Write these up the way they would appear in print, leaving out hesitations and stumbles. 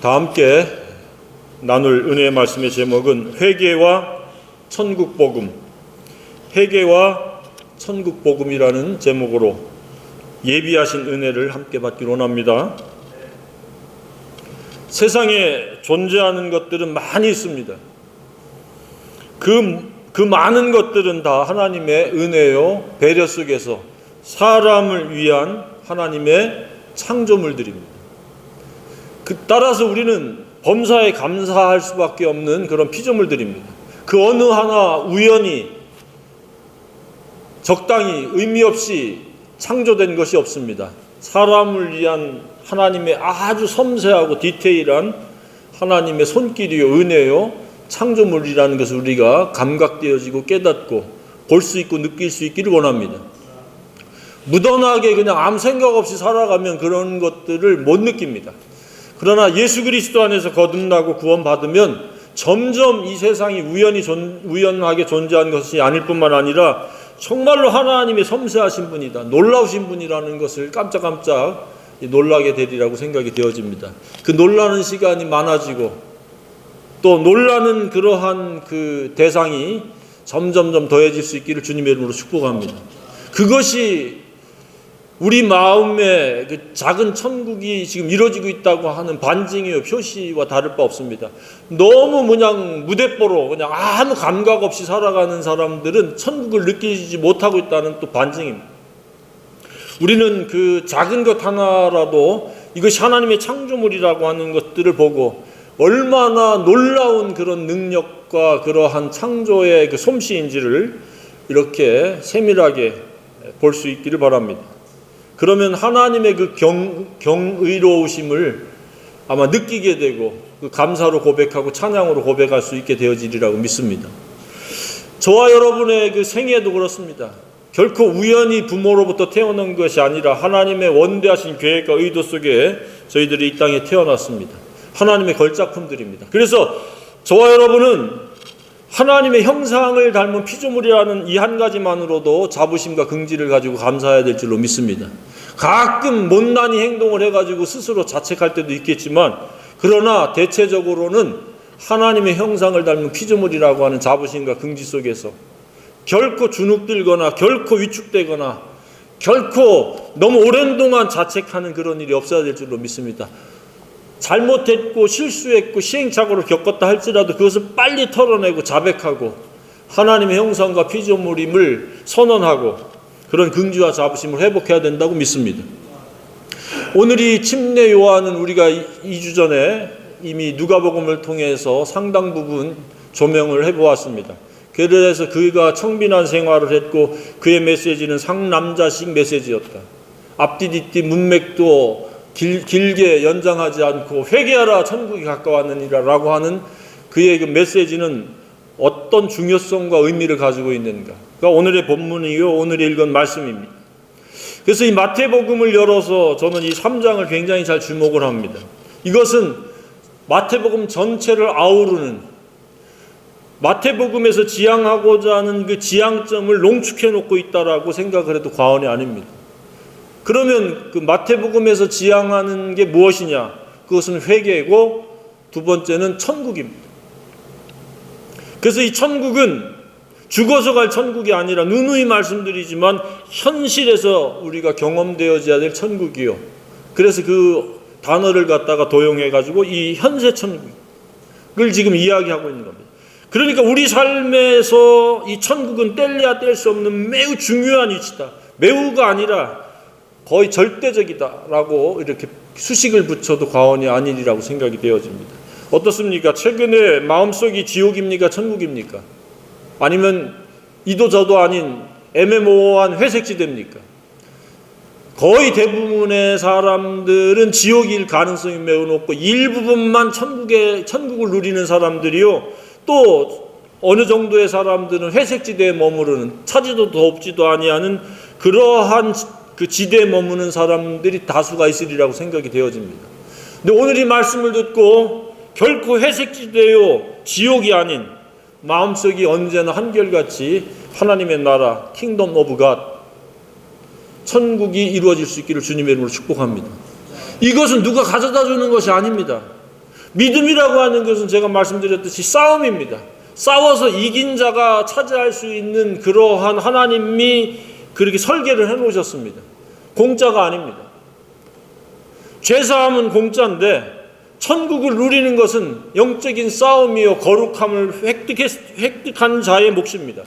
다 함께 나눌 은혜의 말씀의 제목은 회개와 천국복음, 회개와 천국복음이라는 제목으로 예비하신 은혜를 함께 받기로 원합니다. 세상에 존재하는 것들은 많이 있습니다. 그 많은 것들은 다 하나님의 은혜요 배려 속에서 사람을 위한 하나님의 창조물들입니다. 따라서 우리는 범사에 감사할 수밖에 없는 그런 피조물들입니다. 그 어느 하나 우연히 적당히 의미 없이 창조된 것이 없습니다. 사람을 위한 하나님의 아주 섬세하고 디테일한 하나님의 손길이요 은혜요 창조물이라는 것을 우리가 감각되어지고 깨닫고 볼 수 있고 느낄 수 있기를 원합니다. 무던하게 그냥 아무 생각 없이 살아가면 그런 것들을 못 느낍니다. 그러나 예수 그리스도 안에서 거듭나고 구원받으면 점점 이 세상이 우연하게 존재한 것이 아닐 뿐만 아니라 정말로 하나님의 섬세하신 분이다, 놀라우신 분이라는 것을 깜짝깜짝 놀라게 되리라고 생각이 되어집니다. 그 놀라는 시간이 많아지고 또 놀라는 그러한 그 대상이 점점점 더해질 수 있기를 주님의 이름으로 축복합니다. 그것이 우리 마음에 그 작은 천국이 지금 이루어지고 있다고 하는 반증이요 표시와 다를 바 없습니다. 너무 그냥 무대뽀로 그냥 아무 감각 없이 살아가는 사람들은 천국을 느끼지 못하고 있다는 또 반증입니다. 우리는 그 작은 것 하나라도 이것이 하나님의 창조물이라고 하는 것들을 보고 얼마나 놀라운 그런 능력과 그러한 창조의 그 솜씨인지를 이렇게 세밀하게 볼 수 있기를 바랍니다. 그러면 하나님의 그 경의로우심을 아마 느끼게 되고 그 감사로 고백하고 찬양으로 고백할 수 있게 되어지리라고 믿습니다. 저와 여러분의 그 생애도 그렇습니다. 결코 우연히 부모로부터 태어난 것이 아니라 하나님의 원대하신 계획과 의도 속에 저희들이 이 땅에 태어났습니다. 하나님의 걸작품들입니다. 그래서 저와 여러분은 하나님의 형상을 닮은 피조물이라는 이 한 가지만으로도 자부심과 긍지를 가지고 감사해야 될 줄로 믿습니다. 가끔 못난이 행동을 해가지고 스스로 자책할 때도 있겠지만 그러나 대체적으로는 하나님의 형상을 닮은 피조물이라고 하는 자부심과 긍지 속에서 결코 주눅들거나 결코 위축되거나 결코 너무 오랜 동안 자책하는 그런 일이 없어야 될 줄로 믿습니다. 잘못했고 실수했고 시행착오를 겪었다 할지라도 그것을 빨리 털어내고 자백하고 하나님의 형상과 피조물임을 선언하고 그런 긍지와 자부심을 회복해야 된다고 믿습니다. 오늘이 침례 요한은 우리가 2주 전에 이미 누가복음을 통해서 상당 부분 조명을 해보았습니다. 그래서 그가 청빈한 생활을 했고 그의 메시지는 상남자식 메시지였다. 앞뒤 뒤뒤 문맥도 길게 연장하지 않고 회개하라 천국이 가까웠느니라 라고 하는 그의 그 메시지는 어떤 중요성과 의미를 가지고 있는가. 그러니까 오늘의 본문이요 오늘 읽은 말씀입니다. 그래서 이 마태복음을 열어서 저는 이 3장을 굉장히 잘 주목을 합니다. 이것은 마태복음 전체를 아우르는 마태복음에서 지향하고자 하는 그 지향점을 농축해 놓고 있다라고 생각을 해도 과언이 아닙니다. 그러면 그 마태복음에서 지향하는 게 무엇이냐? 그것은 회개고 두 번째는 천국입니다. 그래서 이 천국은 죽어서 갈 천국이 아니라 누누이 말씀드리지만 현실에서 우리가 경험되어져야 될 천국이요. 그래서 그 단어를 갖다가 도용해가지고 이 현세 천국을 지금 이야기하고 있는 겁니다. 그러니까 우리 삶에서 이 천국은 뗄래야 뗄 수 없는 매우 중요한 위치다. 매우가 아니라 거의 절대적이다라고 이렇게 수식을 붙여도 과언이 아니리라고 생각이 되어집니다. 어떻습니까? 최근에 마음속이 지옥입니까? 천국입니까? 아니면 이도 저도 아닌 애매모호한 회색지대입니까? 거의 대부분의 사람들은 지옥일 가능성이 매우 높고 일부분만 천국을 누리는 사람들이요. 또 어느 정도의 사람들은 회색지대에 머무르는 차지도 덥지도 아니하는 그러한 그 지대에 머무는 사람들이 다수가 있으리라고 생각이 되어집니다. 근데 오늘 이 말씀을 듣고 결코 회색지대요 지옥이 아닌 마음속이 언제나 한결같이 하나님의 나라 킹덤 오브 갓 천국이 이루어질 수 있기를 주님의 이름으로 축복합니다. 이것은 누가 가져다 주는 것이 아닙니다. 믿음이라고 하는 것은 제가 말씀드렸듯이 싸움입니다. 싸워서 이긴 자가 차지할 수 있는 그러한 하나님이 그렇게 설계를 해놓으셨습니다. 공짜가 아닙니다. 죄사함은 공짜인데 천국을 누리는 것은 영적인 싸움이요 거룩함을 획득한 자의 몫입니다.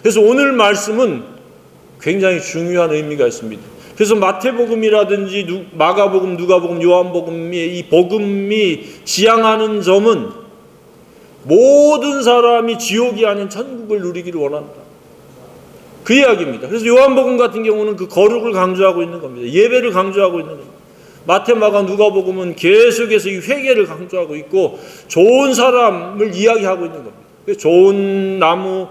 그래서 오늘 말씀은 굉장히 중요한 의미가 있습니다. 그래서 마태복음이라든지 마가복음, 누가복음, 요한복음의 이 복음이 지향하는 점은 모든 사람이 지옥이 아닌 천국을 누리기를 원한다. 그 이야기입니다. 그래서 요한복음 같은 경우는 그 거룩을 강조하고 있는 겁니다. 예배를 강조하고 있는 겁니다. 마태, 마가, 누가복음은 계속해서 이 회개를 강조하고 있고 좋은 사람을 이야기하고 있는 겁니다. 좋은 나무,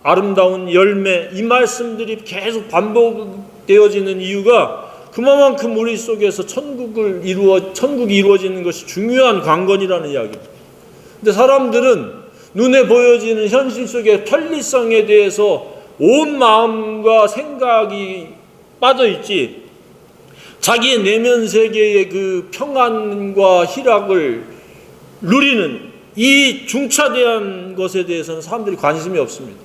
아름다운 열매, 이 말씀들이 계속 반복되어지는 이유가 그만큼 우리 속에서 천국이 이루어지는 것이 중요한 관건이라는 이야기입니다. 근데 사람들은 눈에 보여지는 현실 속의 편리성에 대해서 온 마음과 생각이 빠져있지 자기의 내면 세계의 그 평안과 희락을 누리는 이 중차대한 것에 대해서는 사람들이 관심이 없습니다.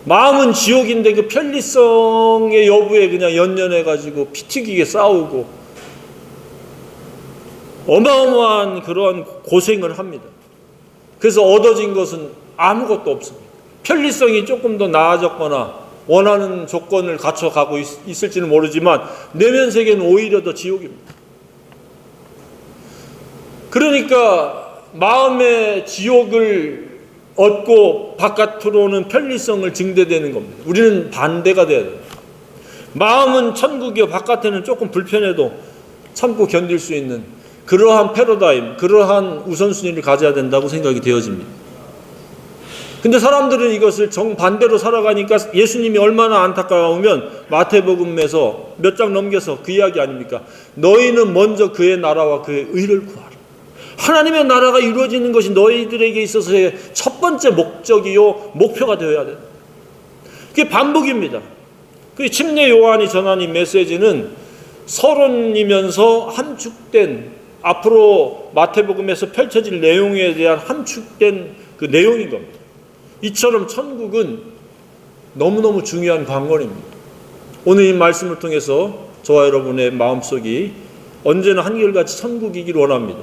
마음은 지옥인데 그 편리성의 여부에 그냥 연연해가지고 피 튀기게 싸우고 어마어마한 그러한 고생을 합니다. 그래서 얻어진 것은 아무것도 없습니다. 편리성이 조금 더 나아졌거나 원하는 조건을 갖춰가고 있을지는 모르지만 내면 세계는 오히려 더 지옥입니다. 그러니까 마음의 지옥을 얻고 바깥으로는 편리성을 증대되는 겁니다. 우리는 반대가 돼야 돼요. 마음은 천국이요 바깥에는 조금 불편해도 참고 견딜 수 있는 그러한 패러다임, 그러한 우선순위를 가져야 된다고 생각이 되어집니다. 근데 사람들은 이것을 정반대로 살아가니까 예수님이 얼마나 안타까우면 마태복음에서 몇 장 넘겨서 그 이야기 아닙니까? 너희는 먼저 그의 나라와 그의 의를 구하라. 하나님의 나라가 이루어지는 것이 너희들에게 있어서의 첫 번째 목적이요 목표가 되어야 된다. 그게 반복입니다. 그 침례 요한이 전한 이 메시지는 서론이면서 함축된 앞으로 마태복음에서 펼쳐질 내용에 대한 함축된 그 내용인 겁니다. 이처럼 천국은 너무너무 중요한 관건입니다. 오늘 이 말씀을 통해서 저와 여러분의 마음속이 언제나 한결같이 천국이기를 원합니다.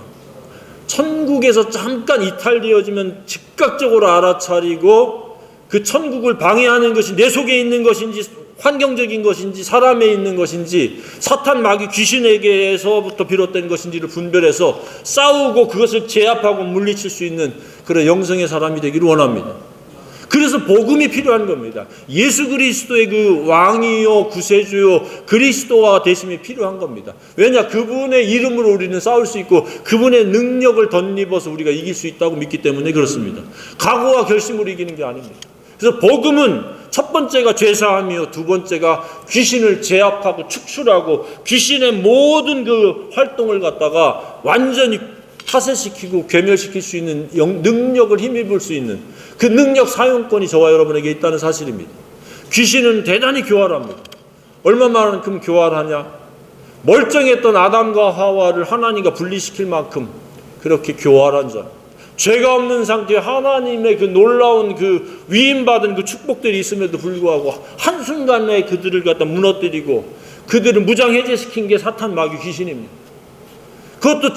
천국에서 잠깐 이탈되어지면 즉각적으로 알아차리고 그 천국을 방해하는 것이 내 속에 있는 것인지 환경적인 것인지 사람에 있는 것인지 사탄 마귀 귀신에게서부터 비롯된 것인지를 분별해서 싸우고 그것을 제압하고 물리칠 수 있는 그런 영성의 사람이 되기를 원합니다. 그래서 복음이 필요한 겁니다. 예수 그리스도의 그 왕이요 구세주요 그리스도와 되심이 필요한 겁니다. 왜냐? 그분의 이름으로 우리는 싸울 수 있고 그분의 능력을 덧입어서 우리가 이길 수 있다고 믿기 때문에 그렇습니다. 각오와 결심으로 이기는 게 아닙니다. 그래서 복음은 첫 번째가 죄사함이요 두 번째가 귀신을 제압하고 축출하고 귀신의 모든 그 활동을 갖다가 완전히 타세시키고 괴멸시킬 수 있는 능력을 힘입을 수 있는 그 능력 사용권이 저와 여러분에게 있다는 사실입니다. 귀신은 대단히 교활합니다. 얼마만큼 교활하냐? 멀쩡했던 아담과 하와를 하나님과 분리시킬 만큼 그렇게 교활한 자. 죄가 없는 상태에 하나님의 그 놀라운 그 위임받은 그 축복들이 있음에도 불구하고 한순간에 그들을 갖다 무너뜨리고 그들을 무장해제시킨 게 사탄 마귀 귀신입니다. 그것도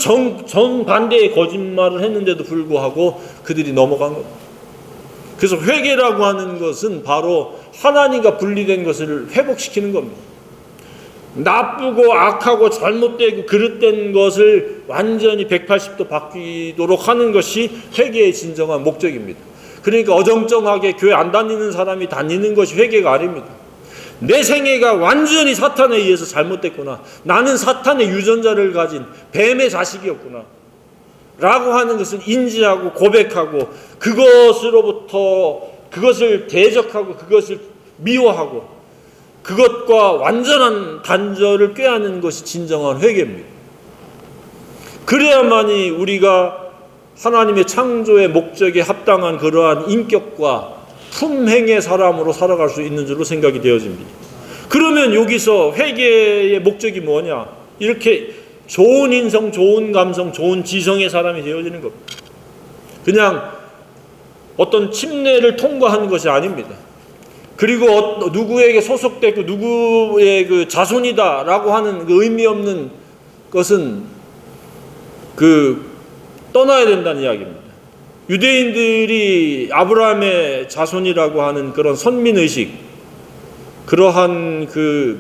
정반대의 거짓말을 했는데도 불구하고 그들이 넘어간 겁니다. 그래서 회개라고 하는 것은 바로 하나님과 분리된 것을 회복시키는 겁니다. 나쁘고 악하고 잘못되고 그릇된 것을 완전히 180도 바뀌도록 하는 것이 회개의 진정한 목적입니다. 그러니까 어정쩡하게 교회 안 다니는 사람이 다니는 것이 회개가 아닙니다. 내 생애가 완전히 사탄에 의해서 잘못됐구나. 나는 사탄의 유전자를 가진 뱀의 자식이었구나. 라고 하는 것을 인지하고 고백하고 그것을 대적하고 그것을 미워하고 그것과 완전한 단절을 꾀하는 것이 진정한 회개입니다. 그래야만이 우리가 하나님의 창조의 목적에 합당한 그러한 인격과 품행의 사람으로 살아갈 수 있는 줄로 생각이 되어집니다. 그러면 여기서 회개의 목적이 뭐냐? 이렇게 좋은 인성, 좋은 감성, 좋은 지성의 사람이 되어지는 겁니다. 그냥 어떤 침례를 통과한 것이 아닙니다. 그리고 누구에게 소속되고 누구의 그 자손이다라고 하는 그 의미 없는 것은 떠나야 된다는 이야기입니다. 유대인들이 아브라함의 자손이라고 하는 그런 선민의식, 그러한 그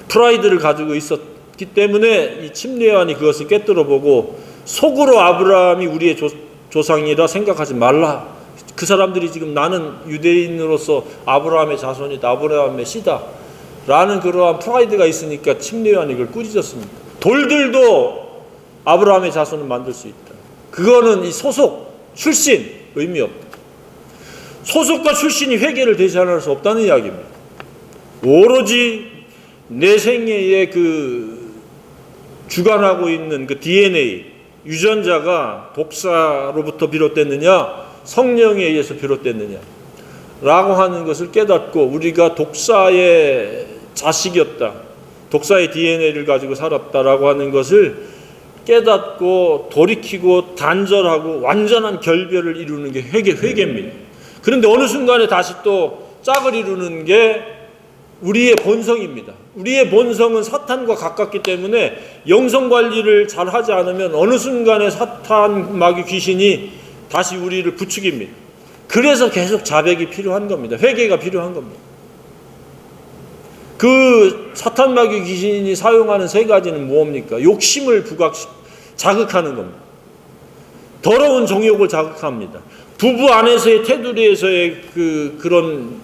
프라이드를 가지고 있었기 때문에 이 침례요한이 그것을 꿰뚫어보고 속으로 아브라함이 우리의 조상이라 생각하지 말라. 그 사람들이 지금 나는 유대인으로서 아브라함의 자손이다, 아브라함의 씨다 라는 그러한 프라이드가 있으니까 침례요한이 이걸 꾸짖었습니다. 돌들도 아브라함의 자손을 만들 수 있다. 그거는 이 소속, 출신 의미 없다. 소속과 출신이 회개를 대신할 수 없다는 이야기입니다. 오로지 내 생애에 주관하고 있는 그 DNA, 유전자가 독사로부터 비롯됐느냐, 성령에 의해서 비롯됐느냐 라고 하는 것을 깨닫고 우리가 독사의 자식이었다, 독사의 DNA를 가지고 살았다라고 하는 것을 깨닫고 돌이키고 단절하고 완전한 결별을 이루는 게 회개입니다. 그런데 어느 순간에 다시 또 짝을 이루는 게 우리의 본성입니다. 우리의 본성은 사탄과 가깝기 때문에 영성 관리를 잘 하지 않으면 어느 순간에 사탄 마귀 귀신이 다시 우리를 부추깁니다. 그래서 계속 자백이 필요한 겁니다. 회개가 필요한 겁니다. 그 사탄 마귀 귀신이 사용하는 세 가지는 뭡니까? 욕심을 자극하는 겁니다. 더러운 정욕을 자극합니다. 부부 안에서의 테두리에서의 그런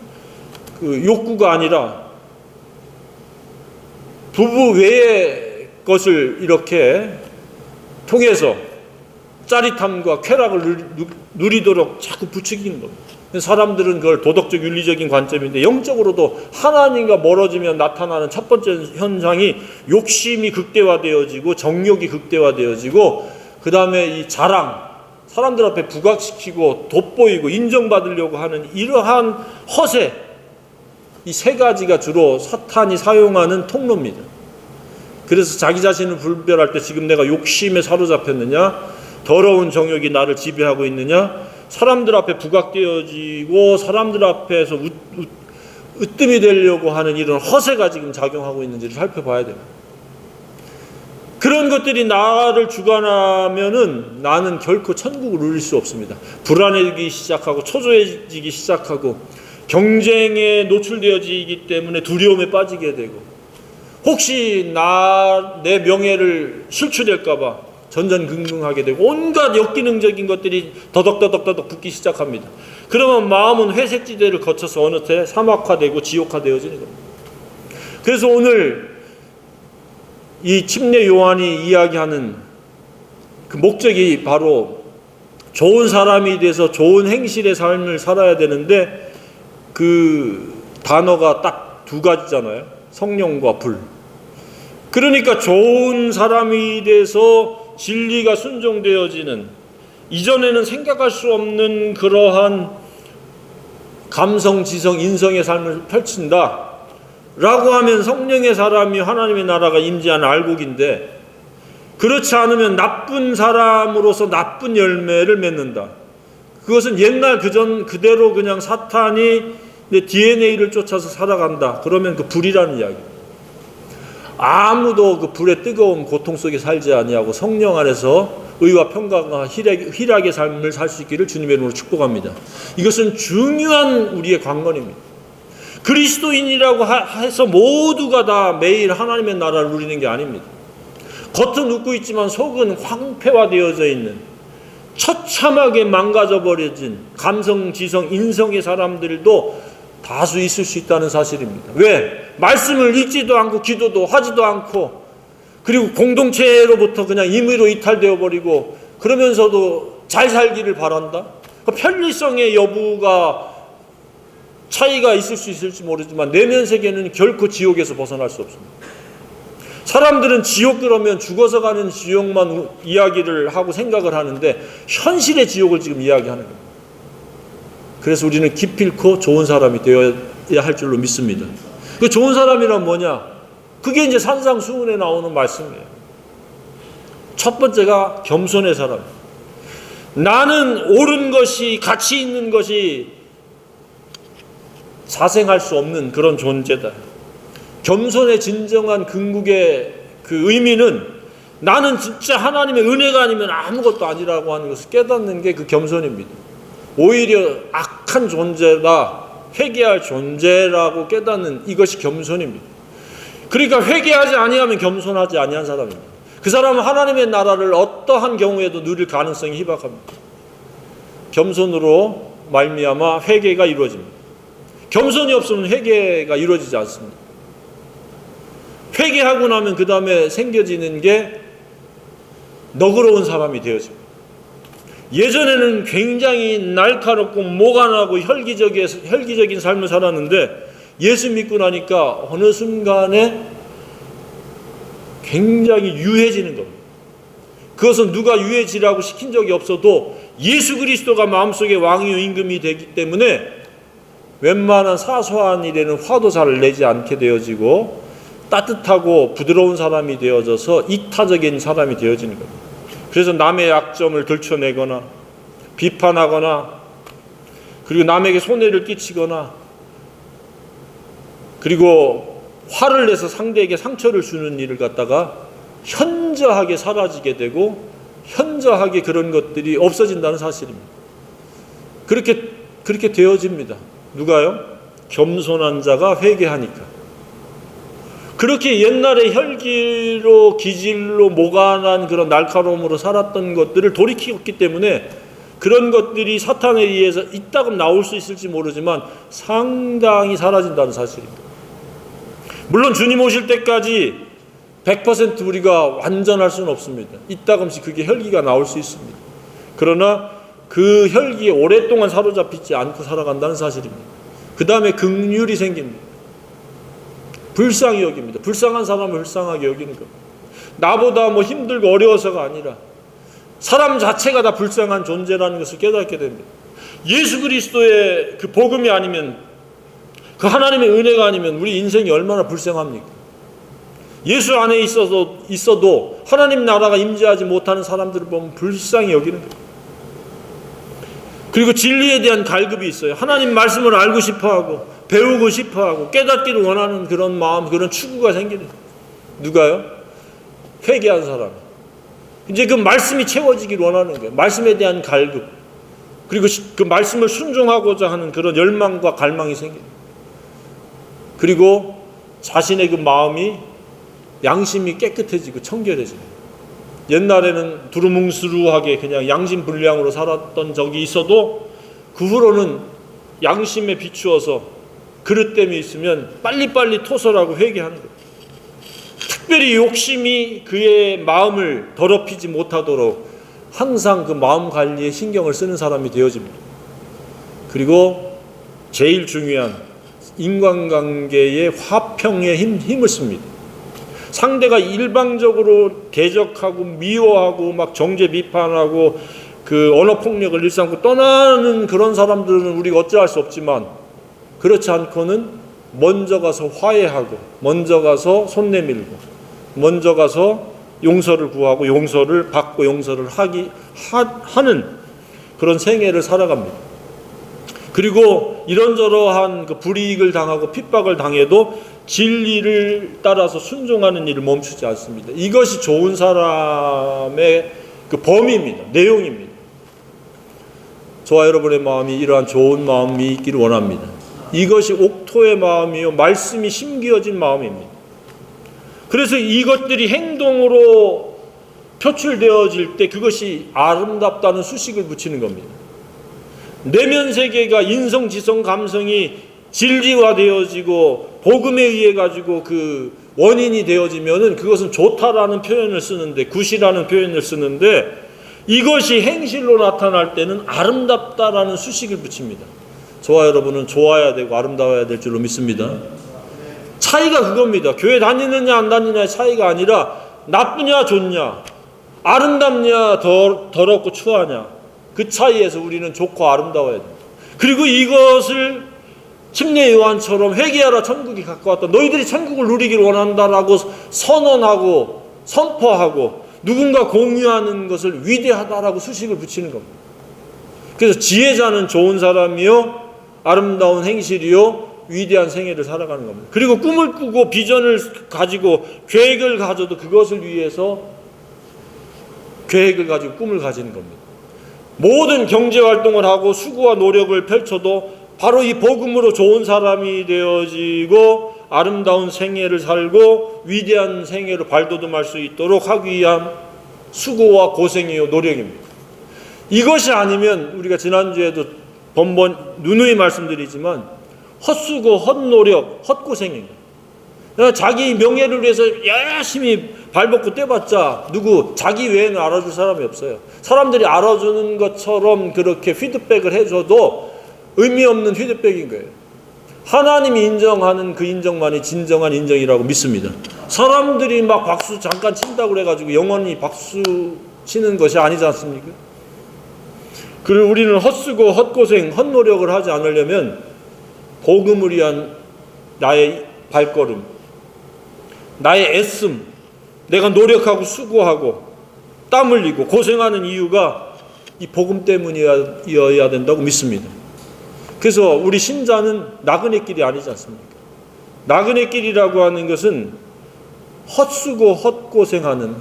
욕구가 아니라 부부 외의 것을 이렇게 통해서 짜릿함과 쾌락을 누리도록 자꾸 부추기는 겁니다. 사람들은 그걸 도덕적 윤리적인 관점인데 영적으로도 하나님과 멀어지면 나타나는 첫 번째 현상이 욕심이 극대화되어지고 정욕이 극대화되어지고 그 다음에 이 자랑, 사람들 앞에 부각시키고 돋보이고 인정받으려고 하는 이러한 허세, 이 세 가지가 주로 사탄이 사용하는 통로입니다. 그래서 자기 자신을 분별할 때 지금 내가 욕심에 사로잡혔느냐, 더러운 정욕이 나를 지배하고 있느냐, 사람들 앞에 부각되어지고 사람들 앞에서 으뜸이 되려고 하는 이런 허세가 지금 작용하고 있는지를 살펴봐야 됩니다. 그런 것들이 나를 주관하면은 나는 결코 천국을 누릴 수 없습니다. 불안해지기 시작하고 초조해지기 시작하고 경쟁에 노출되어지기 때문에 두려움에 빠지게 되고 혹시 내 명예를 실추될까봐 전전긍긍하게 되고 온갖 역기능적인 것들이 더덕더덕 붙기 시작합니다. 그러면 마음은 회색지대를 거쳐서 어느새 사막화되고 지옥화되어지는 겁니다. 그래서 오늘 이 침례 요한이 이야기하는 그 목적이 바로 좋은 사람이 돼서 좋은 행실의 삶을 살아야 되는데 그 단어가 딱 두 가지잖아요. 성령과 불. 그러니까 좋은 사람이 돼서 진리가 순종되어지는, 이전에는 생각할 수 없는 그러한 감성, 지성, 인성의 삶을 펼친다 라고 하면 성령의 사람이 하나님의 나라가 임재하는 알곡인데, 그렇지 않으면 나쁜 사람으로서 나쁜 열매를 맺는다. 그것은 옛날 그대로 그냥 사탄이 내 DNA를 쫓아서 살아간다. 그러면 그 불이라는 이야기입니다. 아무도 그 불의 뜨거운 고통 속에 살지 아니하고 성령 안에서 의와 평강과 희락의 삶을 살 수 있기를 주님의 이름으로 축복합니다. 이것은 중요한 우리의 관건입니다. 그리스도인이라고 해서 모두가 다 매일 하나님의 나라를 누리는 게 아닙니다. 겉은 웃고 있지만 속은 황폐화되어져 있는, 처참하게 망가져버려진 감성, 지성, 인성의 사람들도 다수 있을 수 있다는 사실입니다. 왜? 말씀을 읽지도 않고 기도도 하지도 않고, 그리고 공동체로부터 그냥 임의로 이탈되어 버리고, 그러면서도 잘 살기를 바란다. 그 편리성의 여부가 차이가 있을 수 있을지 모르지만 내면 세계는 결코 지옥에서 벗어날 수 없습니다. 사람들은 지옥 그러면 죽어서 가는 지옥만 이야기를 하고 생각을 하는데 현실의 지옥을 지금 이야기하는 겁니다. 그래서 우리는 기필코 좋은 사람이 되어야 할 줄로 믿습니다. 그 좋은 사람이란 뭐냐? 그게 이제 산상수훈에 나오는 말씀이에요. 첫 번째가 겸손의 사람. 나는 옳은 것이, 가치 있는 것이 자생할 수 없는 그런 존재다. 겸손의 진정한 궁극의 그 의미는 나는 진짜 하나님의 은혜가 아니면 아무것도 아니라고 하는 것을 깨닫는 게 그 겸손입니다. 오히려 악한 존재다, 회개할 존재라고 깨닫는 이것이 겸손입니다. 그러니까 회개하지 아니하면 겸손하지 아니한 사람입니다. 그 사람은 하나님의 나라를 어떠한 경우에도 누릴 가능성이 희박합니다. 겸손으로 말미암아 회개가 이루어집니다. 겸손이 없으면 회개가 이루어지지 않습니다. 회개하고 나면 그 다음에 생겨지는 게 너그러운 사람이 되어집니다. 예전에는 굉장히 날카롭고 모간하고 혈기적인 삶을 살았는데 예수 믿고 나니까 어느 순간에 굉장히 유해지는 겁니다. 그것은 누가 유해지라고 시킨 적이 없어도 예수 그리스도가 마음속에 왕이요 임금이 되기 때문에 웬만한 사소한 일에는 화도 잘 내지 않게 되어지고 따뜻하고 부드러운 사람이 되어져서 이타적인 사람이 되어지는 겁니다. 그래서 남의 약점을 들춰내거나 비판하거나 그리고 남에게 손해를 끼치거나 그리고 화를 내서 상대에게 상처를 주는 일을 갖다가 현저하게 사라지게 되고 현저하게 그런 것들이 없어진다는 사실입니다. 그렇게 되어집니다. 누가요? 겸손한 자가 회개하니까. 그렇게 옛날에 혈기로 기질로 모간한 그런 날카로움으로 살았던 것들을 돌이켰기 때문에 그런 것들이 사탄에 의해서 이따금 나올 수 있을지 모르지만 상당히 사라진다는 사실입니다. 물론 주님 오실 때까지 100% 우리가 완전할 수는 없습니다. 이따금씩 그게 혈기가 나올 수 있습니다. 그러나 그 혈기에 오랫동안 사로잡히지 않고 살아간다는 사실입니다. 그 다음에 긍휼이 생깁니다. 불쌍히 여깁니다. 불쌍한 사람을 불쌍하게 여기는 겁니다. 나보다 뭐 힘들고 어려워서가 아니라 사람 자체가 다 불쌍한 존재라는 것을 깨닫게 됩니다. 예수 그리스도의 그 복음이 아니면 그 하나님의 은혜가 아니면 우리 인생이 얼마나 불쌍합니까? 예수 안에 있어도 하나님 나라가 임재하지 못하는 사람들을 보면 불쌍히 여기는 거예요. 그리고 진리에 대한 갈급이 있어요. 하나님 말씀을 알고 싶어하고 배우고 싶어하고 깨닫기를 원하는 그런 마음, 그런 추구가 생기는 거예요. 누가요? 회개한 사람. 이제 그 말씀이 채워지기를 원하는 거예요. 말씀에 대한 갈급. 그리고 그 말씀을 순종하고자 하는 그런 열망과 갈망이 생깁니다. 그리고 자신의 그 마음이 양심이 깨끗해지고 청결해집니다. 옛날에는 두루뭉술하게 그냥 양심불량으로 살았던 적이 있어도 그 후로는 양심에 비추어서 그릇됨이 있으면 빨리빨리 토설하고 회개하는 거예요. 특별히 욕심이 그의 마음을 더럽히지 못하도록 항상 그 마음 관리에 신경을 쓰는 사람이 되어집니다. 그리고 제일 중요한 인간관계의 화평에 힘을 씁니다. 상대가 일방적으로 대적하고 미워하고 막 정죄 비판하고 그 언어 폭력을 일삼고 떠나는 그런 사람들은 우리가 어찌할 수 없지만 그렇지 않고는 먼저 가서 화해하고 먼저 가서 손 내밀고 먼저 가서 용서를 구하고 용서를 받고 용서를 하는 그런 생애를 살아갑니다. 그리고 이런저러한 그 불이익을 당하고 핍박을 당해도 진리를 따라서 순종하는 일을 멈추지 않습니다. 이것이 좋은 사람의 그 범위입니다. 내용입니다. 저와 여러분의 마음이 이러한 좋은 마음이 있기를 원합니다. 이것이 옥토의 마음이요 말씀이 심기어진 마음입니다. 그래서 이것들이 행동으로 표출되어질 때 그것이 아름답다는 수식을 붙이는 겁니다. 내면 세계가 인성, 지성, 감성이 진리화되어지고 복음에 의해 가지고 그 원인이 되어지면은 그것은 좋다라는 표현을 쓰는데 굿이라는 표현을 쓰는데 이것이 행실로 나타날 때는 아름답다라는 수식을 붙입니다. 저와 여러분은 좋아야 되고 아름다워야 될 줄로 믿습니다. 차이가 그겁니다. 교회 다니느냐 안 다니느냐의 차이가 아니라 나쁘냐 좋냐 아름답냐 더럽고 추하냐 그 차이에서 우리는 좋고 아름다워야 됩니다. 그리고 이것을 침례 요한처럼 회개하라 천국이 가까웠다. 너희들이 천국을 누리기를 원한다라고 선언하고 선포하고 누군가 공유하는 것을 위대하다라고 수식을 붙이는 겁니다. 그래서 지혜자는 좋은 사람이요, 아름다운 행실이요, 위대한 생애를 살아가는 겁니다. 그리고 꿈을 꾸고 비전을 가지고 계획을 가져도 그것을 위해서 계획을 가지고 꿈을 가지는 겁니다. 모든 경제활동을 하고 수고와 노력을 펼쳐도 바로 이 복음으로 좋은 사람이 되어지고 아름다운 생애를 살고 위대한 생애로 발돋움할 수 있도록 하기 위한 수고와 고생이요, 노력입니다. 이것이 아니면 우리가 지난주에도 번번 누누이 말씀드리지만 헛수고, 헛노력, 헛고생입니다. 자기 명예를 위해서 열심히 발벗고 떼봤자 자기 외에는 알아줄 사람이 없어요. 사람들이 알아주는 것처럼 그렇게 피드백을 해줘도 의미 없는 피드백인 거예요. 하나님이 인정하는 그 인정만이 진정한 인정이라고 믿습니다. 사람들이 막 박수 잠깐 친다고 그래가지고 영원히 박수 치는 것이 아니지 않습니까? 그리고 우리는 헛수고, 헛고생, 헛노력을 하지 않으려면 복음을 위한 나의 발걸음, 나의 애씀, 내가 노력하고 수고하고 땀 흘리고 고생하는 이유가 이 복음 때문이어야 된다고 믿습니다. 그래서 우리 신자는 나그네 길이 아니지 않습니까? 나그네 길이라고 하는 것은 헛수고 헛고생하는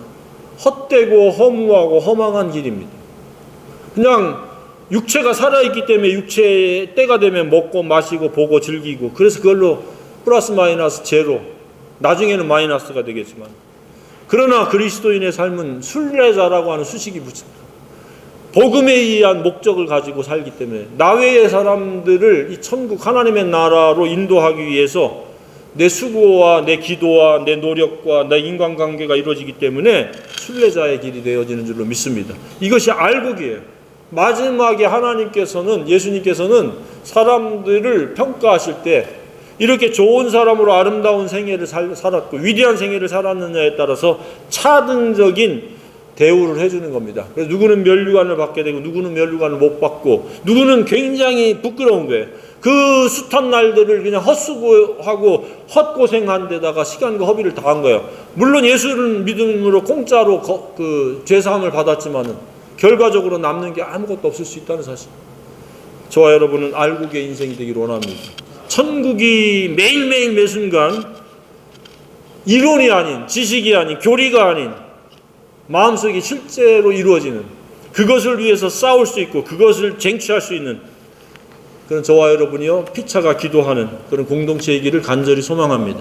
헛되고 허무하고 허망한 길입니다. 그냥 육체가 살아있기 때문에 육체의 때가 되면 먹고 마시고 보고 즐기고, 그래서 그걸로 플러스 마이너스 제로, 나중에는 마이너스가 되겠지만, 그러나 그리스도인의 삶은 순례자라고 하는 수식이 붙습니다. 복음에 의한 목적을 가지고 살기 때문에 나 외의 사람들을 이 천국 하나님의 나라로 인도하기 위해서 내 수고와 내 기도와 내 노력과 내 인간관계가 이루어지기 때문에 순례자의 길이 되어지는 줄로 믿습니다. 이것이 알곡이에요. 마지막에 하나님께서는, 예수님께서는 사람들을 평가하실 때 이렇게 좋은 사람으로 아름다운 생애를 살았고 위대한 생애를 살았느냐에 따라서 차등적인 대우를 해주는 겁니다. 그래서 누구는 면류관을 받게 되고 누구는 면류관을 못 받고 누구는 굉장히 부끄러운 거예요. 그 숱한 날들을 그냥 헛수고하고 헛고생한 데다가 시간과 허비를 다한 거예요. 물론 예수를 믿음으로 공짜로 죄사함을 받았지만은 결과적으로 남는 게 아무것도 없을 수 있다는 사실. 저와 여러분은 알곡의 인생이 되기를 원합니다. 천국이 매일매일 매순간 이론이 아닌, 지식이 아닌, 교리가 아닌 마음속에 실제로 이루어지는, 그것을 위해서 싸울 수 있고 그것을 쟁취할 수 있는 그런 저와 여러분이요 피차가 기도하는 그런 공동체이기를 간절히 소망합니다.